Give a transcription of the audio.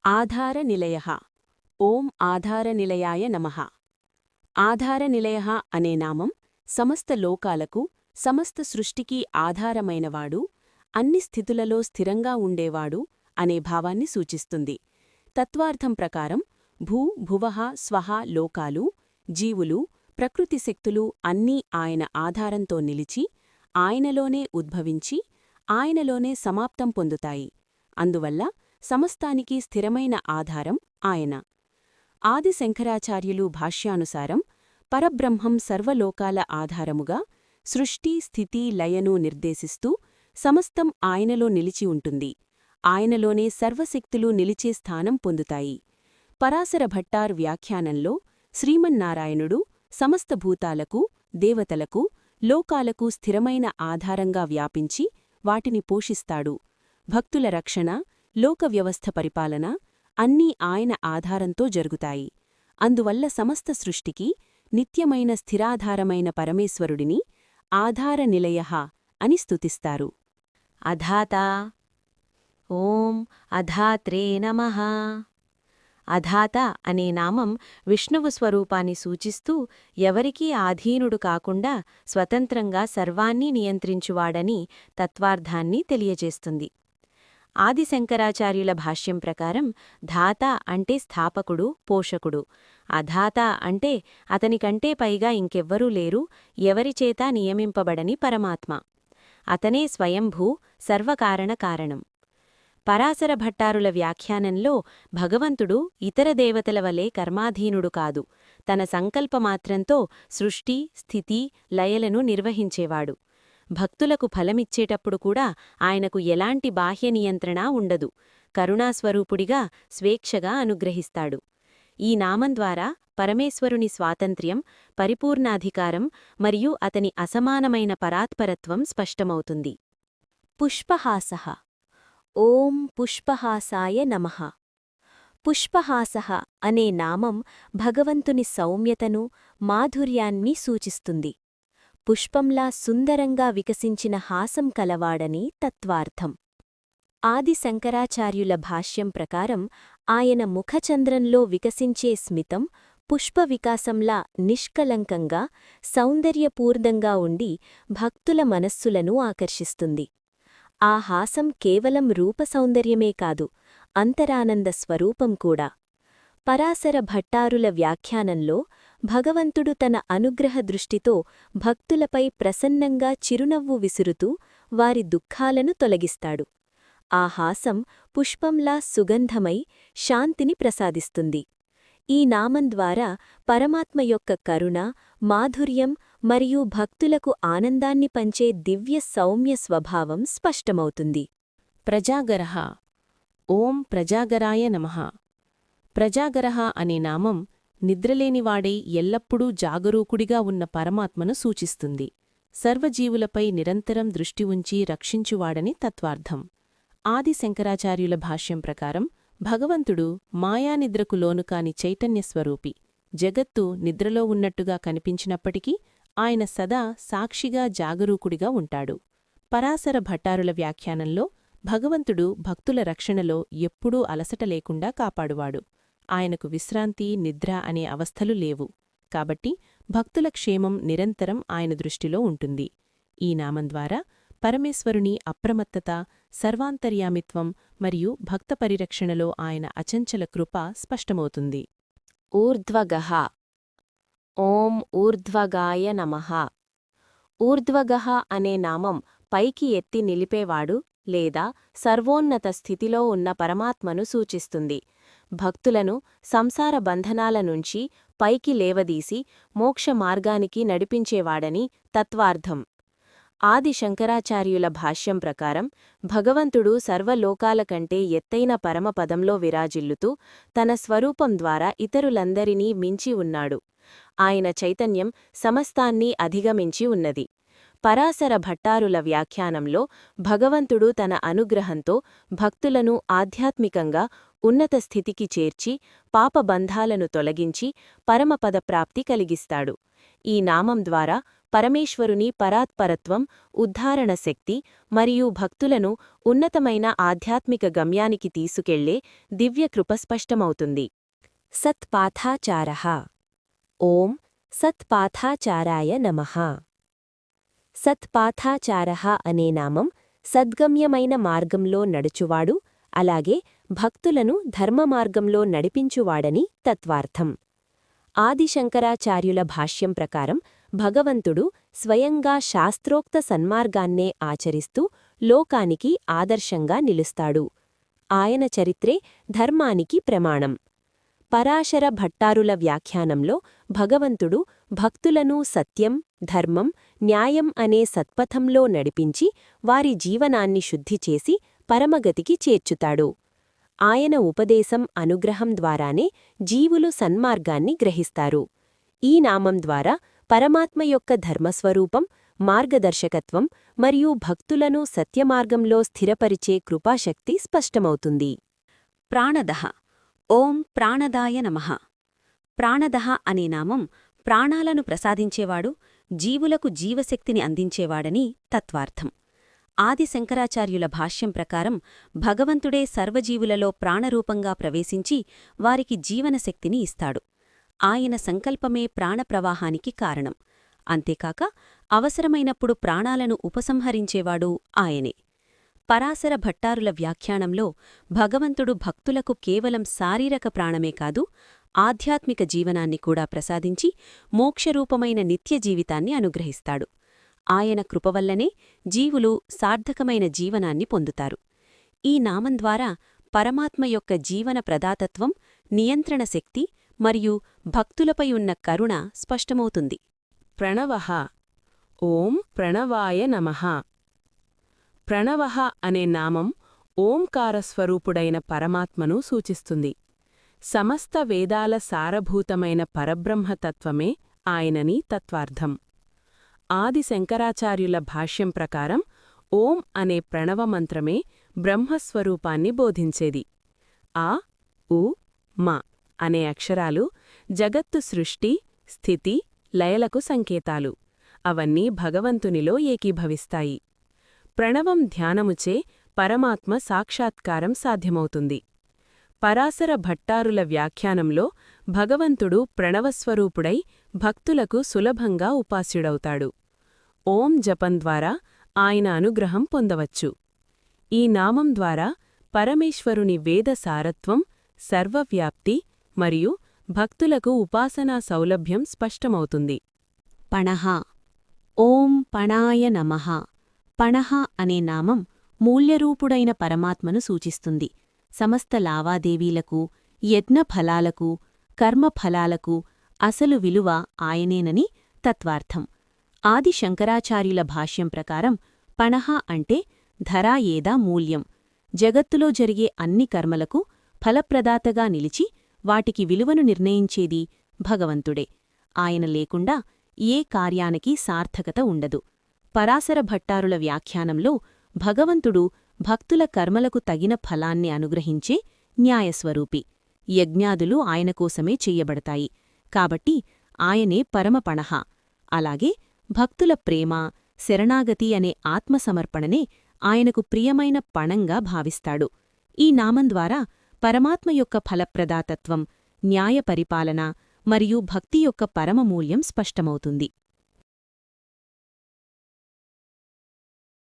ఆధారనిలయః ఓం ఆధారనిలయాయ నమః. ఆధారనిలయః అనే నామం సమస్త లోకాలకు, సమస్త సృష్టికి ఆధారమైనవాడు, అన్ని స్థితులలో స్థిరంగా ఉండేవాడు అనే భావాన్ని సూచిస్తుంది. తత్వార్థం ప్రకారం భూ భువః స్వః లోకాలు, జీవులు, ప్రకృతి శక్తులు అన్నీ ఆయన ఆధారంతో నిలిచి, ఆయనలోనే ఉద్భవించి, ఆయనలోనే సమాప్తం పొందుతాయి. అందువల్ల సమస్తానికి స్థిరమైన ఆధారం ఆయన. ఆది శంకరాచార్యులు భాష్యానుసారం పరబ్రహ్మం సర్వలోకాల ఆధారముగా సృష్టి స్థితి లయను నిర్దేశిస్తూ సమస్తం ఆయనలో నిలిచి ఉంటుంది. ఆయనలోనే సర్వశక్తులు నిలిచే స్థానం పొందుతాయి. పరాశర భట్టార్ వ్యాఖ్యానంలో శ్రీమన్నారాయణుడు సమస్త భూతాలకు, దేవతలకు, లోకాలకు స్థిరమైన ఆధారంగా వ్యాపించి వాటిని పోషిస్తాడు. భక్తుల రక్షణ, లోక వ్యవస్థ పరిపాలన అన్నీ ఆయన ఆధారంతో జరుగుతాయి. అందువల్ల సమస్త సృష్టికి నిత్యమైన స్థిరాధారమైన పరమేశ్వరుడిని ఆధారనిలయః అని స్తుతిస్తారు. అధాతా ఓం అధాత్రే నమః. అధాత అనే నామం విష్ణువు స్వరూపాన్ని సూచిస్తూ ఎవరికీ ఆధీనుడు కాకుండా స్వతంత్రంగా సర్వాన్నీ నియంత్రించువాడని తత్వార్థాన్ని తెలియజేస్తుంది. ఆదిశంకరాచార్యుల భాష్యం ప్రకారం ధాత అంటే స్థాపకుడు, పోషకుడు. అధాత అంటే అతనికంటే పైగా ఇంకెవ్వరూ లేరు, ఎవరిచేత నియమింపబడని పరమాత్మ. అతనే స్వయంభూ, సర్వకారణ కారణం. పరాశర భట్టారుల వ్యాఖ్యానంలో భగవంతుడు ఇతర దేవతల వలె కర్మాధీనుడు కాదు, తన సంకల్పమాత్రంతో సృష్టి, స్థితి, లయలను నిర్వహించేవాడు. భక్తులకు ఫలమిచ్చేటప్పుడు కూడా ఆయనకు ఎలాంటి బాహ్య నియంత్రణ ఉండదు. కరుణాస్వరూపుడిగా స్వేచ్ఛగా అనుగ్రహిస్తాడు. ఈ నామం ద్వారా పరమేశ్వరుని స్వాతంత్ర్యం, పరిపూర్ణాధికారం మరియు అతని అసమానమైన పరాత్పరత్వం స్పష్టమవుతుంది. పుష్పహాసః ఓం పుష్పహాసాయ నమః. పుష్పహాసః అనే నామం భగవంతుని సౌమ్యతను, మాధుర్యాన్ని సూచిస్తుంది. పుష్పంలా సుందరంగా వికసించిన హాసం కలవాడని తత్వార్థం. ఆది శంకరాచార్యుల భాష్యం ప్రకారం ఆయన ముఖచంద్రంలో వికసించే స్మితం పుష్పవికాసంలా నిష్కలంకంగా, సౌందర్యపూర్ణంగా ఉండి భక్తుల మనస్సులను ఆకర్షిస్తుంది. ఆ హాసం కేవలం రూపసౌందర్యమే కాదు, అంతరానంద స్వరూపం కూడా. పరాశర భట్టారుల వ్యాఖ్యానంలో భగవంతుడు తన అనుగ్రహ దృష్టితో భక్తులపై ప్రసన్నంగా చిరునవ్వు విసురుతూ వారి దుఃఖాలను తొలగిస్తాడు. ఆ హాసం పుష్పంలా సుగంధమై శాంతిని ప్రసాదిస్తుంది. ఈ నామం ద్వారా పరమాత్మ యొక్క కరుణ, మాధుర్యం మరియు భక్తులకు ఆనందాన్ని పంచే దివ్య సౌమ్య స్వభావం స్పష్టమవుతుంది. ప్రజాగరః ఓం ప్రజాగరాయ నమః. ప్రజాగరః అనే నామం నిద్రలేనివాడై ఎల్లప్పుడూ జాగరూకుడిగా ఉన్న పరమాత్మను సూచిస్తుంది. సర్వజీవులపై నిరంతరం దృష్టి ఉంచి రక్షించువాడని తత్వార్థం. ఆది శంకరాచార్యుల భాష్యం ప్రకారం భగవంతుడు మాయానిద్రకు లోనుకాని చైతన్యస్వరూపి. జగత్తు నిద్రలో ఉన్నట్టుగా కనిపించినప్పటికీ ఆయన సదా సాక్షిగా జాగరూకుడిగా ఉంటాడు. పరాశర భట్టారుల వ్యాఖ్యానంలో భగవంతుడు భక్తుల రక్షణలో ఎప్పుడూ అలసట లేకుండా కాపాడువాడు. ఆయనకు విశ్రాంతి, నిద్ర అనే అవస్థలు లేవు. కాబట్టి భక్తుల క్షేమం నిరంతరం ఆయన దృష్టిలో ఉంటుంది. ఈ నామం ద్వారా పరమేశ్వరుని అప్రమత్తత, సర్వాంతర్యామిత్వం మరియు భక్త పరిరక్షణలో ఆయన అచంచల కృప స్పష్టమవుతుంది. ఊర్ధ్వగః ఓం ఊర్ధ్వగాయ నమః. ఊర్ధ్వగః అనే నామం పైకి ఎత్తి నిలిపేవాడు లేదా సర్వోన్నత స్థితిలో ఉన్న పరమాత్మను సూచిస్తుంది. భక్తులను సంసార బంధనాల నుంచి పైకి లేవదీసి మోక్ష మార్గానికి నడిపించేవాడని తత్వార్థం. ఆది శంకరాచార్యుల భాష్యం ప్రకారం భగవంతుడు సర్వలోకాల కంటే ఎత్తైన పరమపదంలో విరాజిల్లుతూ తన స్వరూపం ద్వారా ఇతరులందరినీ మించి ఉన్నాడు. ఆయన చైతన్యం సమస్తాన్ని అధిగమించి ఉన్నది. పరాశర భట్టారుల వ్యాఖ్యానంలో భగవంతుడు తన అనుగ్రహంతో భక్తులను ఆధ్యాత్మికంగా ఉన్నత స్థితికి చేర్చి పాపబంధాలను తొలగించి పరమపద ప్రాప్తి కలిగిస్తాడు. ఈ నామం ద్వారా పరమేశ్వరుని పరాత్పరత్వం, ఉద్ధారణ శక్తి మరియు భక్తులను ఉన్నతమైన ఆధ్యాత్మిక గమ్యానికి తీసుకెళ్లే దివ్యకృప స్పష్టమవుతుంది. సత్పాథాచారః. ఓం సత్పాథాచారాయ నమః. సత్పాథాచారః అనే నామం సద్గమ్యమైన మార్గంలో నడుచువాడు, అలాగే భక్తులను ధర్మమార్గంలో నడిపించువాడని తత్వార్థం. ఆదిశంకరాచార్యుల భాష్యం ప్రకారం భగవంతుడు స్వయంగా శాస్త్రోక్త సన్మార్గాన్నే ఆచరిస్తూ లోకానికి ఆదర్శంగా నిలుస్తాడు. ఆయన చరిత్రే ధర్మానికి ప్రమాణం. పరాశర భట్టారుల వ్యాఖ్యానంలో భగవంతుడు భక్తులను సత్యం, ధర్మం, న్యాయం అనే సత్పథంలో నడిపించి వారి జీవనాన్ని శుద్ధిచేసి పరమగతికి చేర్చుతాడు. ఆయన ఉపదేశం, అనుగ్రహం ద్వారానే జీవులు సన్మార్గాన్ని గ్రహిస్తారు. ఈ నామం ద్వారా పరమాత్మ యొక్క ధర్మస్వరూపం, మార్గదర్శకత్వం మరియు భక్తులను సత్యమార్గంలో స్థిరపరిచే కృపాశక్తి స్పష్టమవుతుంది. ప్రాణదః. ఓం ప్రాణదాయ నమః. ప్రాణదః అనే నామం ప్రాణాలను ప్రసాదించేవాడు, జీవులకు జీవశక్తిని అందించేవాడని తత్వార్థం. ఆది శంకరాచార్యుల భాష్యం ప్రకారం భగవంతుడే సర్వజీవులలో ప్రాణరూపంగా ప్రవేశించి వారికి జీవనశక్తిని ఇస్తాడు. ఆయన సంకల్పమే ప్రాణప్రవాహానికి కారణం. అంతేకాక అవసరమైనప్పుడు ప్రాణాలను ఉపసంహరించేవాడు ఆయనే. పరాశర భట్టారుల వ్యాఖ్యానంలో భగవంతుడు భక్తులకు కేవలం శారీరక ప్రాణమే కాదు, ఆధ్యాత్మిక జీవనాన్ని కూడా ప్రసాదించి మోక్షరూపమైన నిత్య జీవితాన్ని అనుగ్రహిస్తాడు. ఆయన కృపవల్లనే జీవులు సార్థకమైన జీవనాన్ని పొందుతారు. ఈ నామం ద్వారా పరమాత్మ యొక్క జీవన ప్రదాతత్వం, నియంత్రణ శక్తి మరియు భక్తులపై ఉన్న కరుణ స్పష్టమవుతుంది. ప్రణవః. ఓం ప్రణవాయ నమః. ప్రణవః అనే నామం ఓంకారస్వరూపుడైన పరమాత్మను సూచిస్తుంది. సమస్త వేదాల సారభూతమైన పరబ్రహ్మతత్వమే ఆయనని తత్వార్థం. ఆది శంకరాచార్యుల భాష్యం ప్రకారం ఓం అనే ప్రణవమంత్రమే బ్రహ్మస్వరూపాన్ని బోధించేది. ఆ, ఉ, మ అనే అక్షరాలు జగత్తు సృష్టి, స్థితి, లయలకు సంకేతాలు. అవన్నీ భగవంతునిలో ఏకీభవిస్తాయి. ప్రణవం ధ్యానముచే పరమాత్మ సాక్షాత్కారం సాధ్యమవుతుంది. పరాశర భట్టారుల వ్యాఖ్యానంలో భగవంతుడు ప్రణవస్వరూపుడై భక్తులకు సులభంగా ఉపాస్యుడవుతాడు. ఓం జపం ద్వారా ఆయన అనుగ్రహం పొందవచ్చు. ఈ నామం ద్వారా పరమేశ్వరుని వేద సారత్వం, సర్వవ్యాప్తి మరియు భక్తులకు ఉపాసనా సౌలభ్యం స్పష్టమవుతుంది. పణః. ఓం పణాయ నమః. పణః అనే నామం మూల్యరూపుడైన పరమాత్మను సూచిస్తుంది. సమస్త లావాదేవీలకు, యజ్ఞఫలాలకు, కర్మఫలాలకు అసలు విలువ ఆయనేనని తత్వార్థం. ఆది శంకరాచార్యుల భాష్యం ప్రకారం పణః అంటే ధరా ఏదా మూల్యం. జగత్తులో జరిగే అన్ని కర్మలకు ఫలప్రదాతగా నిలిచి వాటికి విలువను నిర్ణయించేది భగవంతుడే. ఆయన లేకుండా ఏ కార్యానికి సార్థకత ఉండదు. పరాశర భట్టారుల వ్యాఖ్యానంలో భగవంతుడు భక్తుల కర్మలకు తగిన ఫలాన్ని అనుగ్రహించే న్యాయస్వరూపి. యజ్ఞాదులు ఆయనకోసమే చెయ్యబడతాయి. కాబట్టి ఆయనే పరమపణః. అలాగే భక్తుల ప్రేమ, శరణాగతి అనే ఆత్మసమర్పణనే ఆయనకు ప్రియమైన పణంగా భావిస్తాడు. ఈ నామం ద్వారా పరమాత్మ యొక్క ఫలప్రదాతత్వం, న్యాయ పరిపాలన మరియు భక్తి యొక్క పరమమూల్యం స్పష్టమవుతుంది.